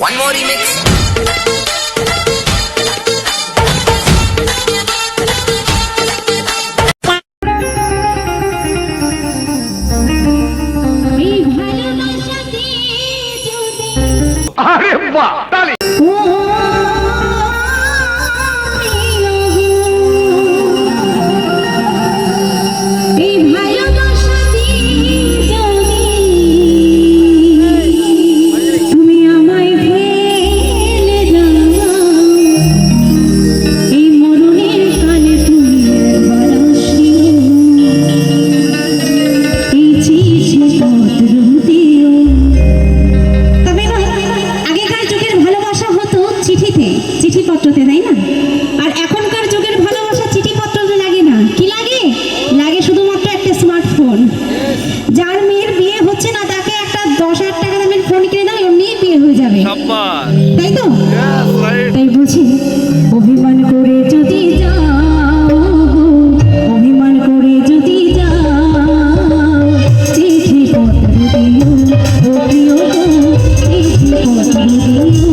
One more remix. अरे वाह ताली চিঠিপত্রতে তাই না? আর এখনকার যুগের ভালোবাসা চিঠিপত্রতে লাগে না, কি লাগে? লাগে শুধুমাত্র একটা স্মার্টফোন। যার মেয়ের বিয়ে হচ্ছে না তাকে একটা 10,000 টাকা দামের ফোন কিনে দাও, এমনিই বিয়ে হয়ে যাবে, তাই তো? তাই বুঝি অভিমান করে যদি যাও, অভিমান করে যদি যাও, চিঠিপত্র দিও ও প্রিয় গো, চিঠিপত্র দিও।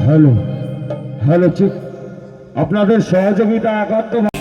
হ্যালো হ্যালো, ঠিক আপনাদের সহযোগিতা একাত্ম